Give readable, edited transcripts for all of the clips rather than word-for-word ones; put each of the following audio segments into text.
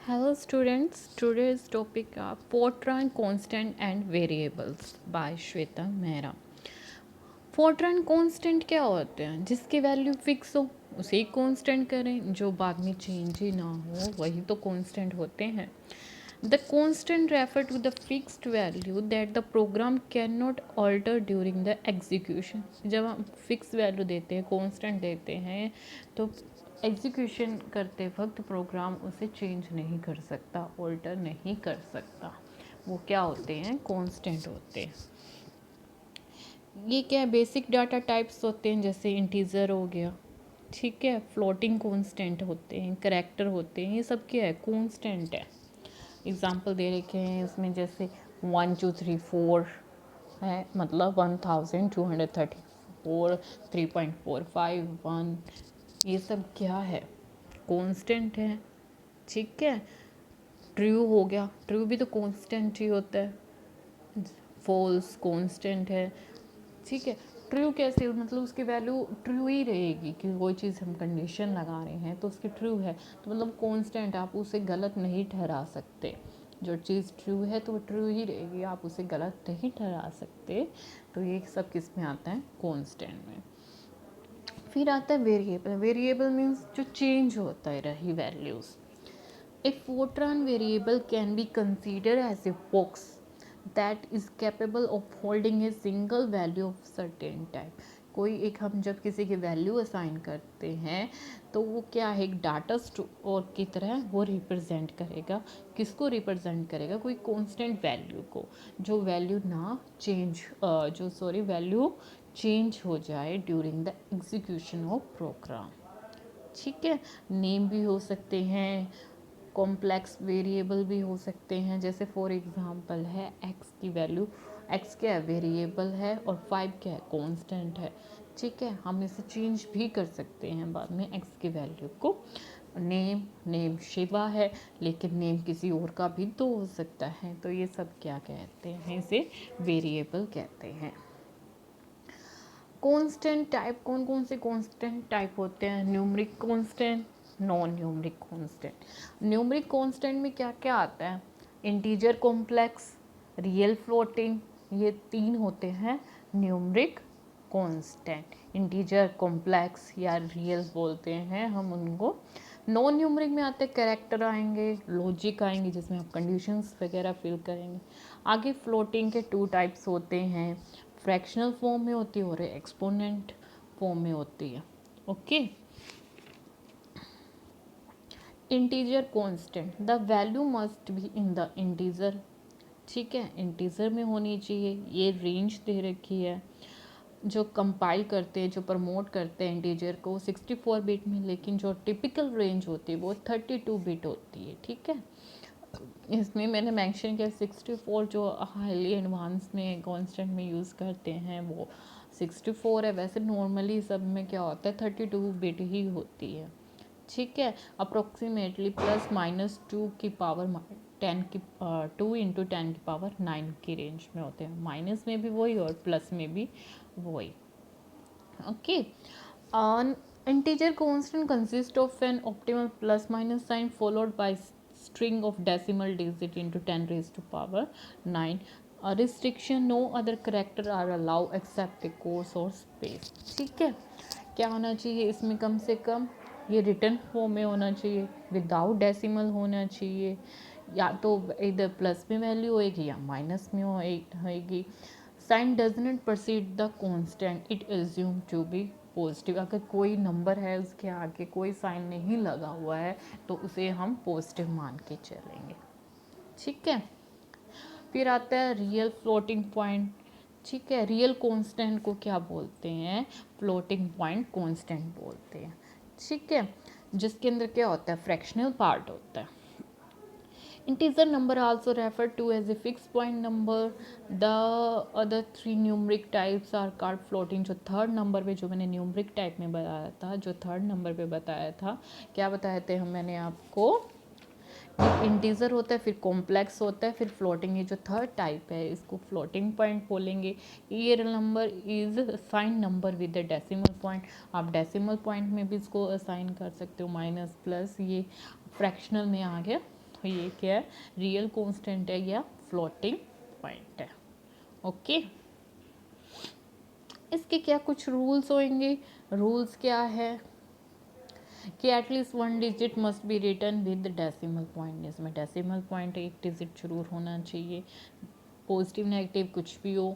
Hello students, today's topic are Fortran constant and variables by Shweta Mehra. Fortran constant क्या होते हैं? जिसकी value fix हो उसे ही कांस्टेंट करें, जो बाद में चेंज ही ना हो वही तो कांस्टेंट होते हैं. The constant refer to the fixed value that the program cannot alter during the execution. जब हम फिक्स वैल्यू देते हैं, कांस्टेंट देते हैं, तो एग्जीक्यूशन करते वक्त प्रोग्राम उसे चेंज नहीं कर सकता, ऑल्टर नहीं कर सकता. वो क्या होते हैं? कांस्टेंट होते हैं. ये क्या है? बेसिक डाटा टाइप्स होते हैं, जैसे इंटीजर हो गया, ठीक है, फ्लोटिंग कांस्टेंट होते हैं, करैक्टर होते हैं. ये सब क्या है? कांस्टेंट है. एग्जांपल दे रखे हैं इसमें, जैसे 1234 है, मतलब 1234, 3.451, ये सब क्या है? कांस्टेंट है. ठीक है. ट्रू हो गया, ट्रू भी तो कांस्टेंट ही होता है. फॉल्स कांस्टेंट है. ठीक है. ट्रू कैसे? मतलब उसकी वैल्यू ट्रू ही रहेगी कि कोई चीज़ हम कंडीशन लगा रहे हैं तो उसकी ट्रू है, तो मतलब कांस्टेंट, आप उसे गलत नहीं ठहरा सकते. जो चीज़ ट्रू है तो वो ट्रू ही रहेगी, आप उसे गलत नहीं ठहरा सकते. तो ये सब किस में आता है? कांस्टेंट में. फिर आता है वेरिएबल. वेरिएबल मीन्स जो चेंज होता है रही values. A Fortran variable can be considered as a box that is capable of holding a single value of certain type. कोई एक, हम जब किसी की वैल्यू असाइन करते हैं तो वो क्या है? एक डाटा स्टोर की तरह वो रिप्रेजेंट करेगा. किसको रिप्रेजेंट करेगा? कोई कांस्टेंट वैल्यू को, जो वैल्यू ना चेंज, वैल्यू चेंज हो जाए during the execution of program. ठीक है. नेम भी हो सकते हैं, कॉम्प्लेक्स वेरिएबल भी हो सकते हैं. जैसे फॉर एग्जांपल है एक्स की वैल्यू, एक्स क्या है? वेरिएबल है, और 5 क्या है? कांस्टेंट है. ठीक है. हम इसे चेंज भी कर सकते हैं बाद में एक्स की वैल्यू को. नेम शिवा है, लेकिन नेम किसी और का भी तो हो सकता है. तो ये सब क्या कहते हैं? इसे वेरिएबल कहते हैं. कांस्टेंट टाइप, कौन कौन से कांस्टेंट टाइप होते हैं? Numeric constant, non numeric constant. Numeric constant में क्या क्या आता है? इंटीजर, कॉम्प्लेक्स, रियल, फ्लोटिंग, ये 3 होते हैं न्यूमरिक कांस्टेंट. इंटीजर, कॉम्प्लेक्स या रियल बोलते हैं हम उनको. नॉन न्यूमरिक में आते हैं कैरेक्टर आएंगे, लॉजिक आएंगे जिसमें आप कंडीशंस वगैरह फिल करेंगे. आगे फ्लोटिंग के 2 टाइप्स होते हैं, फ्रैक्शनल फॉर्म में होती है और एक्सपोनेंट फॉर्म में होती है. Okay. Integer constant, the value must be in the integer. ठीक है, इंटीजर में होनी चाहिए. ये रेंज दे रखी है. जो कंपाइल करते हैं, जो प्रमोट करते हैं इंटीजर को, 64 बिट में, लेकिन जो टिपिकल रेंज होती है वो 32 बिट होती है. ठीक है. इसमें मैंने मेंशन किया 64 जो हाईली एडवांस में कांस्टेंट में यूज़ करते हैं वो 64 है. वैसे नॉर्मली सब में क्या होता है? 32 बिट ही होती है. ठीक है. अप्रोक्सीमेटली प्लस माइनस 2 की पावर 10 की 2 × 10⁹ की रेंज में होते हैं. माइनस में भी वही और प्लस में भी वही. Okay. An integer constant consists of an optimal plus minus sign followed by string of decimal digit into 10 raised to power 9. A restriction, no other character are allowed except a course और space. ठीक है. क्या होना चाहिए इसमें? कम से कम ये return form में होना चाहिए, विदाउट डेसिमल होना चाहिए, या तो इधर प्लस में वैल्यू होएगी या माइनस में होएगी. Sign does not proceed the constant, it assume to be positive. अगर कोई नंबर है उसके आगे कोई साइन नहीं लगा हुआ है तो उसे हम पॉजिटिव मान के चलेंगे. ठीक है. फिर आता है रियल फ्लोटिंग पॉइंट. ठीक है. रियल कांस्टेंट को क्या बोलते हैं? फ्लोटिंग पॉइंट कांस्टेंट बोलते हैं. ठीक है. जिसके अंदर क्या होता है? फ्रैक्शनल पार्ट होता है. Integer number also referred to as a fixed point number. The other 3 numeric types are called floating. जो थर्ड नंबर पे, जो मैंने न्यूमरिक टाइप में बताया था, जो थर्ड नंबर पे बताया था, क्या बताए थे हम? मैंने आपको इंटीजर होता है, फिर कॉम्प्लेक्स होता है, फिर फ्लोटिंग. ये जो थर्ड टाइप है इसको फ्लोटिंग पॉइंट बोलेंगे. ये number is sine number with the decimal point. आप डेसिमल पॉइंट में भी इसको असाइन कर सकते हो, माइनस प्लस. ये फ्रैक्शनल में आ गया ये क्या है, रियल कांस्टेंट है या फ्लोटिंग पॉइंट है। ओके, इसके क्या कुछ रूल्स होंगे। रूल्स क्या है कि at least 1 digit must be written with decimal point, इसमें डेसिमल पॉइंट 1 डिजिट जरूर होना चाहिए, पॉजिटिव नेगेटिव कुछ भी हो।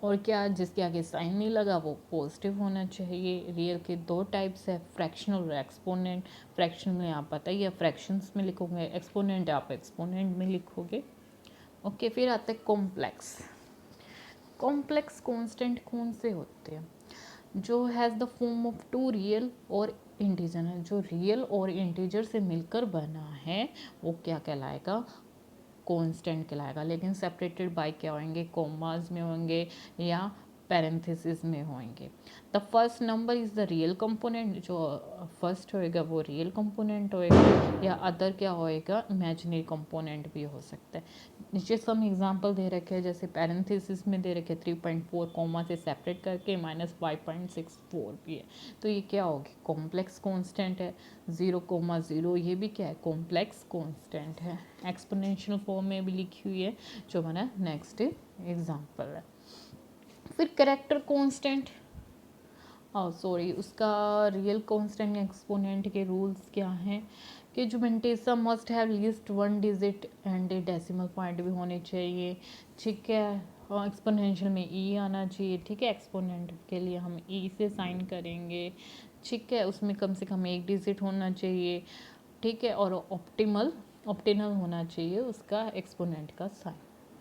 और क्या, जिसके आगे साइन नहीं लगा वो पॉजिटिव होना चाहिए। रियल के 2 टाइप्स है, फ्रैक्शनल और एक्सपोनेंट। फ्रैक्शन में आप पता ही है फ्रैक्शंस में लिखोगे, एक्सपोनेंट आप एक्सपोनेंट में लिखोगे। ओके, फिर आता है कॉम्प्लेक्स। कॉम्प्लेक्स कांस्टेंट कौन से होते हैं, जो has the form of 2 real और इंटीजर है, जो रियल और इंटीजर से मिलकर बना है वो क्या कहलाएगा, कांस्टेंट कहलाएगा। लेकिन सेपरेटेड बाय क्या होंगे, कॉमास में होंगे या पैरेंथेसिस में होंगे। The first number is the real component, जो फर्स्ट होएगा वो रियल कंपोनेंट होएगा, या अदर क्या होएगा, इमेजिनरी कंपोनेंट भी हो सकता है। नीचे सम एग्जांपल दे रखे हैं, जैसे पैरेंथेसिस में दे रखे 3.4 कॉमा से सेपरेट करके -5.64 भी है, तो ये क्या होगी, कॉम्प्लेक्स कांस्टेंट है। 0,0 ये भी क्या है, कॉम्प्लेक्स कांस्टेंट है। एक्सपोनेंशियल फॉर्म में भी लिखी हुई है, जो हमारा नेक्स्ट एग्जांपल है। फिर करेक्टर कांस्टेंट, सॉरी उसका रियल कांस्टेंट एक्सपोनेंट के रूल्स क्या हैं कि जो mantissa must have least 1 digit and decimal point भी होने चाहिए, ठीक है। और एक्सपोनेंशियल में ई आना चाहिए, ठीक है। एक्सपोनेंट के लिए हम ई से साइन करेंगे, ठीक है। उसमें कम से कम 1 डिजिट होना चाहिए, ठीक है। और ऑप्टिनल होना चाहिए उसका एक्सपोनेंट का साइन।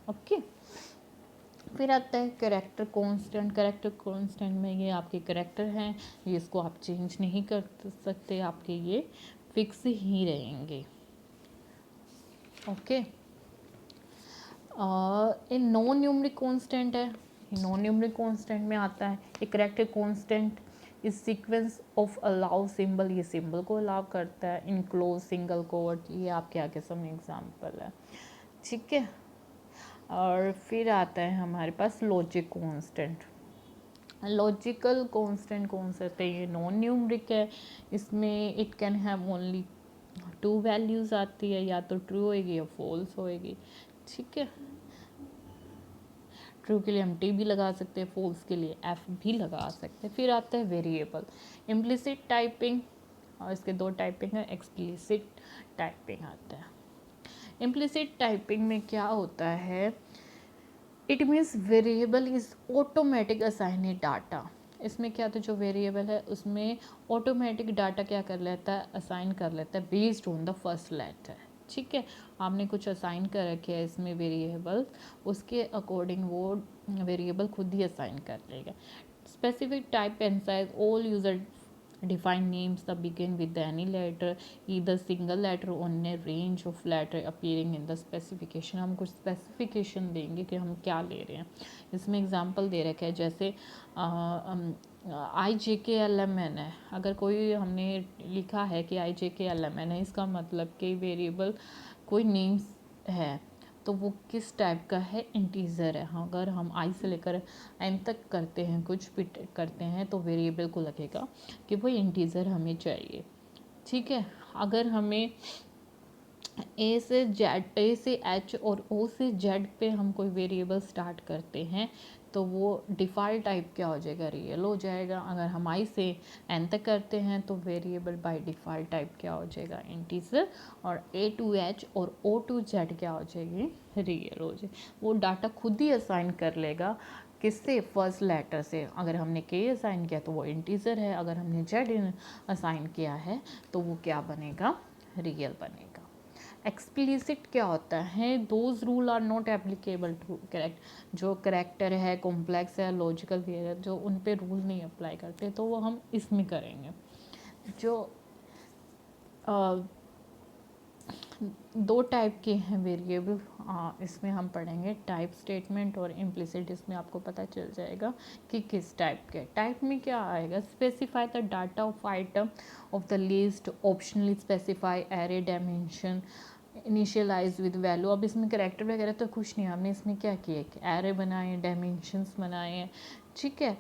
ओके, फिर आता है करेक्टर कांस्टेंट। करेक्टर कांस्टेंट में ये आपके करेक्टर हैं, ये इसको आप चेंज नहीं कर सकते, आपके ये फिक्स ही रहेंगे। ओके, ये नॉन न्यूमरिक कांस्टेंट है, नॉन न्यूमरिक कांस्टेंट में आता है एक करेक्टर कांस्टेंट इस सीक्वेंस ऑफ अलाउ सिंबल, ये सिंबल को अलाउ करता है, इनक्लोज सिंगल कोट, ये आपके आगे सब एग्जाम्पल है, ठीक है। और फिर आता है हमारे पास लॉजिक कांस्टेंट। लॉजिकल कांस्टेंट कौन से होते हैं, ये नॉन न्यूमरिक है, इसमें it can have only 2 values आती है, या तो ट्रू होएगी या फॉल्स होएगी, ठीक है। ट्रू के लिए हम टी भी लगा सकते हैं, फॉल्स के लिए एफ भी लगा सकते हैं। फिर आता है वेरिएबल, इम्प्लिसिट टाइपिंग, और इसके 2 टाइपिंग है, एक्सप्लिसिट टाइपिंग आता है। इम्प्लिसिट टाइपिंग में क्या होता है, it means variable is automatic assign data. इसमें क्या था, जो वेरिएबल है उसमें ऑटोमेटिक डाटा क्या कर लेता है, असाइन कर लेता है based on the first letter, ठीक है। आपने कुछ असाइन कर रखे है इसमें वेरिएबल, उसके अकॉर्डिंग वो वेरिएबल खुद ही असाइन कर लेगा। Specific type emphasise all user define names that begin with any letter, either single letter or a range of letter appearing in the specification। हम कुछ स्पेसिफिकेशन देंगे कि हम क्या ले रहे हैं। इसमें एग्जांपल दे रखा है, जैसे IJKLMN है, अगर कोई हमने लिखा है कि IJKLMN है, इसका मतलब कि वेरिएबल कोई नेम्स है, तो वो किस टाइप का है, इंटीजर है। अगर हम आई से लेकर एन तक करते हैं, कुछ भी करते हैं, तो वेरिएबल को लगेगा कि वो इंटीजर हमें चाहिए, ठीक है। अगर हमें ए से एच और ओ से जेड पे हम कोई वेरिएबल स्टार्ट करते हैं, तो वो डिफ़ॉल्ट टाइप क्या हो जाएगा, रियल हो जाएगा। अगर हम आई से एन तक करते हैं तो वेरिएबल बाय डिफ़ॉल्ट टाइप क्या हो जाएगा, इंटीजर। और ए टू एच और ओ टू जेड क्या हो जाएगी, रियल हो जाएगी। वो डाटा खुद ही असाइन कर लेगा, किससे, फर्स्ट लेटर से। अगर हमने के असाइन किया तो वो इंटीजर है, अगर हमने जेड असाइन किया है तो वो क्या बनेगा, रियल बनेगा। एक्सप्लिसिट क्या होता है, those rule are not applicable to correct, जो करेक्टर है, कॉम्प्लेक्स है, लॉजिकल वेरिएबल, जो उन पे रूल नहीं अप्लाई करते, तो वो हम इसमें करेंगे। जो 2 टाइप के हैं वेरिएबल, इसमें हम पढ़ेंगे टाइप स्टेटमेंट और इम्प्लिसिट। इसमें आपको पता चल जाएगा कि किस टाइप के। टाइप में क्या आएगा, specify the data of item of the list, optionally specify array dimension, initialise with value. अब इसमें करेक्टर वगैरह तो कुछ नहीं, हमने इसमें क्या किया कि एरे बनाए, डायमेंशंस बनाए हैं, ठीक है।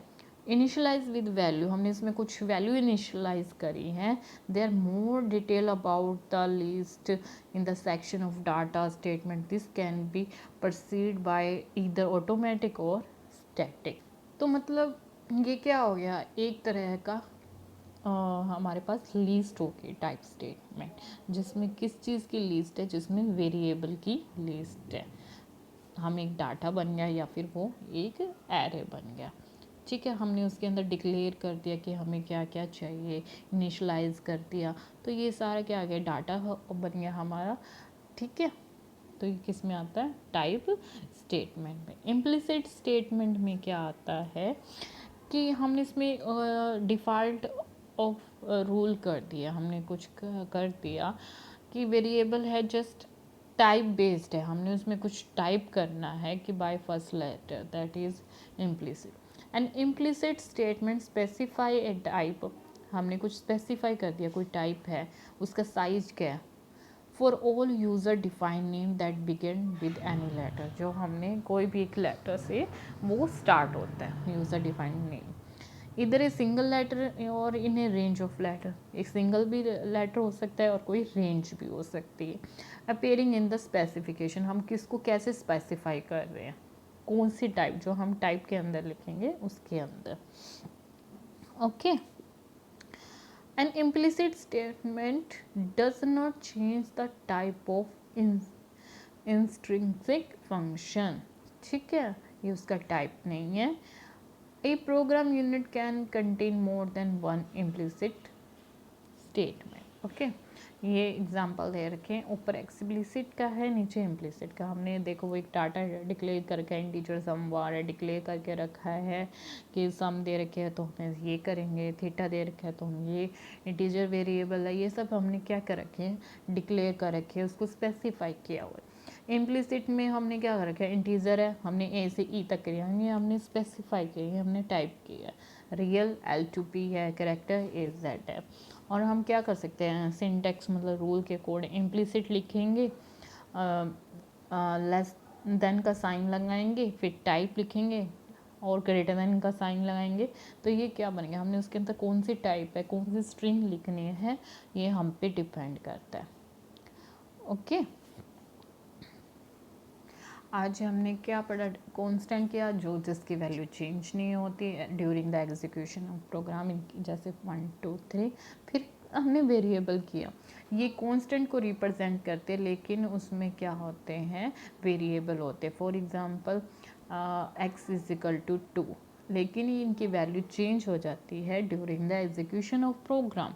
इनिशियलाइज विद वैल्यू, हमने इसमें कुछ वैल्यू इनिशियलाइज करी है. They are more detail about the list in the section of data statement. This can be perceived by either automatic or static. तो मतलब ये क्या हो गया, एक तरह का हमारे पास लिस्ट होगी टाइप स्टेटमेंट, जिसमें किस चीज़ की लिस्ट है, जिसमें वेरिएबल की लिस्ट है. हम एक डाटा बन गया या फिर वो एक एरे बन गया. ठीक है, हमने उसके अंदर डिक्लेयर कर दिया कि हमें क्या क्या चाहिए, इनिशलाइज कर दिया, तो ये सारा क्या आ गया, डाटा बन गया हमारा. ठीक है, तो ये किस में आता है, टाइप स्टेटमेंट में. इम्प्लिसिट स्टेटमेंट में क्या आता है कि हमने इसमें डिफ़ॉल्ट ऑफ रूल कर दिया, हमने कुछ कर दिया कि वेरिएबल है जस्ट टाइप बेस्ड है, हमने उसमें कुछ टाइप करना है कि by first letter, that is implicit. And implicit statement specify a type, हमने कुछ स्पेसिफाई कर दिया, कोई टाइप है, उसका साइज क्या है. For all user define name that begin with any letter, जो हमने कोई भी एक लेटर से वो स्टार्ट होता है यूज़र डिफाइंड नेम. इधर ए सिंगल लेटर और इन ए रेंज ऑफ लेटर, एक सिंगल भी लेटर हो सकता है और कोई रेंज भी हो सकती है. अपेयरिंग इन द स्पेसिफिकेशन, हम किसको कैसे स्पेसिफाई कर रहे हैं, कौन सी टाइप, जो हम टाइप के अंदर लिखेंगे उसके अंदर. Okay. An implicit statement does not change the type of intrinsic function. ठीक है, ये उसका टाइप नहीं है. A program unit can contain more than one implicit statement. Okay, ये एग्जांपल दे रखे हैं, ऊपर एक्सप्लिसिट का है, नीचे इम्प्लिसिट का. हमने देखो वो एक डाटा डिक्लेयर करके इंटीजर सम वार है डिक्लेयर करके रखा है कि सम दे रखे हैं तो हमें ये करेंगे, थीटा दे रखा है तो हम ये, इंटीजर वेरिएबल है, ये सब हमने क्या कर रखे हैं, डिक्लेयर कर रखे हैं, उसको स्पेसिफाई किया हुआ है. इम्प्लिसिट में हमने क्या कर रखा है, इंटीजर है, हमने ए से ई तक किया, ये हमने स्पेसिफाई किया, हमने टाइप किया. रियल L2P है, करेक्टर AZ है. और हम क्या कर सकते हैं, सिंटेक्स मतलब रूल के कोड इम्प्लिसिट लिखेंगे, लेस देन का साइन लगाएंगे, फिर टाइप लिखेंगे और ग्रेटर देन का साइन लगाएंगे, तो ये क्या बनेगा, हमने उसके अंदर कौन सी टाइप है, कौन सी स्ट्रिंग लिखनी है, ये हम पे डिपेंड करता है. ओके. आज हमने क्या पढ़ा, कांस्टेंट क्या, जो जिसकी वैल्यू चेंज नहीं होती during the execution of program, जैसे 1 2 3. फिर हमने वेरिएबल किया, ये कांस्टेंट को रिप्रेजेंट करते, लेकिन उसमें क्या होते हैं, वेरिएबल होते. फॉर एग्जांपल x = 2, लेकिन इनकी वैल्यू चेंज हो जाती है during the execution of program.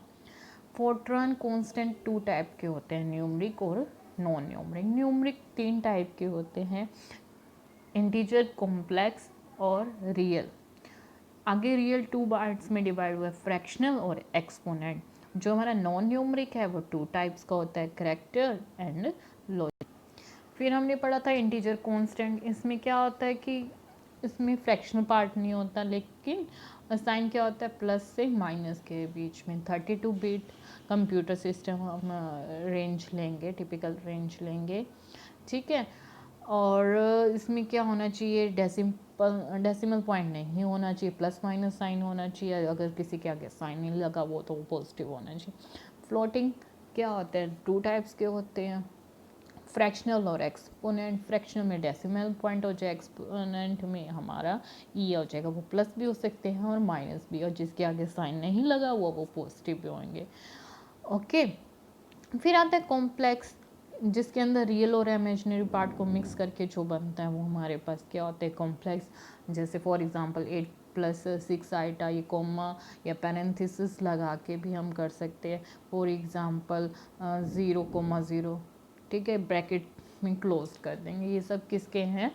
Fortran constant 2 type के होते हैं, न्यूमरिक और नॉन न्यूमरिक. न्यूमरिक 3 टाइप के होते हैं, इंटीजर, कॉम्प्लेक्स और रियल. आगे रियल 2 पार्ट्स में डिवाइड हुआ है, फ्रैक्शनल और एक्सपोनेंट. जो हमारा नॉन न्यूमरिक है वो 2 टाइप्स का होता है, करेक्टर एंड लॉजिक. फिर हमने पढ़ा था इंटीजर कांस्टेंट, इसमें क्या होता है कि इसमें फ्रैक्शनल पार्ट नहीं होता, लेकिन साइन क्या होता है, प्लस से माइनस के बीच में. 32 बिट कंप्यूटर सिस्टम हम रेंज लेंगे, टिपिकल रेंज लेंगे. ठीक है, और इसमें क्या होना चाहिए, डेसिमल पॉइंट नहीं होना चाहिए, प्लस माइनस साइन होना चाहिए, अगर किसी के आगे साइन नहीं लगा वो तो पॉजिटिव होना चाहिए. फ्लोटिंग क्या होता है, 2 टाइप्स के होते हैं, फ्रैक्शनल और एक्सपोनेंट. फ्रैक्शनल में डेसिमल पॉइंट हो जाए, एक्सपोनेंट में हमारा ई हो जाएगा, वो प्लस भी हो सकते हैं और माइनस भी, और जिसके आगे साइन नहीं लगा वो पॉजिटिव भी होंगे. ओके. फिर आता है कॉम्प्लेक्स, जिसके अंदर रियल और इमेजिनरी पार्ट को मिक्स करके जो बनता है वो हमारे पास क्या होता है, कॉम्प्लेक्स. जैसे फॉर एग्जांपल 8 + 6 आइटा, ये कोमा या पैरेंथेसिस लगा के भी हम कर सकते हैं. फॉर एग्जांपल 0,0, ठीक है, ब्रैकेट में क्लोज कर देंगे. ये सब किसके हैं,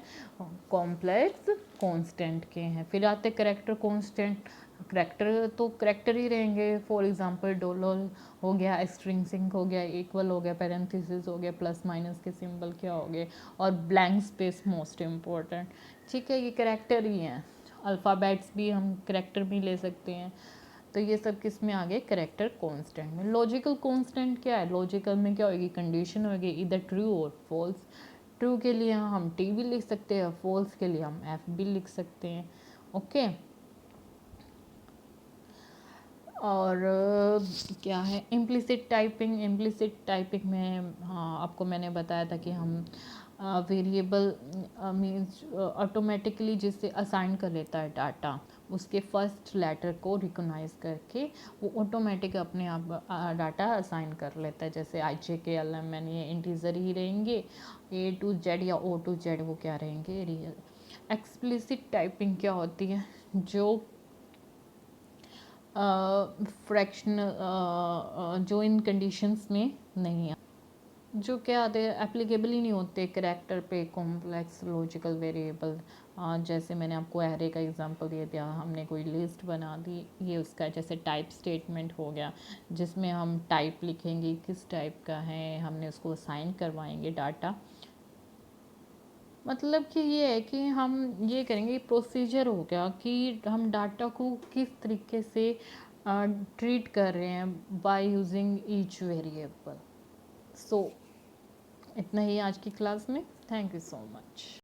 कॉम्प्लेक्स कांस्टेंट के हैं. फिर आते करेक्टर कांस्टेंट, करेक्टर तो करेक्टर ही रहेंगे. फॉर एग्जांपल डॉलर हो गया, स्ट्रिंग सिंक हो गया, इक्वल हो गया, पैरेंथेसिस हो गया, प्लस माइनस के सिंबल क्या हो गए, और ब्लैंक स्पेस मोस्ट इम्पोर्टेंट. ठीक है, ये करेक्टर ही हैं. अल्फ़ाबेट्स भी हम करेक्टर भी ले सकते हैं. तो ये सब किस में आ गए, करेक्टर कांस्टेंट में. लॉजिकल कांस्टेंट क्या है, लॉजिकल में क्या होगी, कंडीशन होगी इधर ट्रू और फॉल्स. ट्रू के लिए हम टी भी लिख सकते हैं, फॉल्स के लिए हम एफ भी लिख सकते हैं. ओके. और क्या है इम्प्लिसिट टाइपिंग में, हाँ आपको मैंने बताया था कि हम वेरिएबल मीन्स ऑटोमेटिकली जिससे असाइन कर लेता है डाटा, उसके फर्स्ट लेटर को रिकॉग्नाइज करके वो ऑटोमेटिक अपने आप डाटा असाइन कर लेता है। जैसे IJK LMN ये इंटीजर ही रहेंगे, A to Z या O to Z वो क्या रहेंगे, रियल। एक्सप्लिसिट टाइपिंग क्या होती है, जो फ्रैक्शनल जो इन कंडीशंस में नहीं है, जो क्या आते हैं एप्लीकेबल ही नहीं होते करैक्टर पे, कॉम्प्लेक्स लॉजिकल वेरिएबल। जैसे मैंने आपको एरे का एग्जांपल दे दिया, हमने कोई लिस्ट बना दी, ये उसका जैसे टाइप स्टेटमेंट हो गया, जिसमें हम टाइप लिखेंगे किस टाइप का है, हमने उसको असाइन करवाएंगे डाटा। मतलब कि ये है कि हम ये करेंगे, प्रोसीजर हो गया कि हम डाटा को किस तरीके से ट्रीट कर रहे हैं बाय यूजिंग ईच वेरिएबल। सो इतना ही आज की क्लास में। Thank you so much.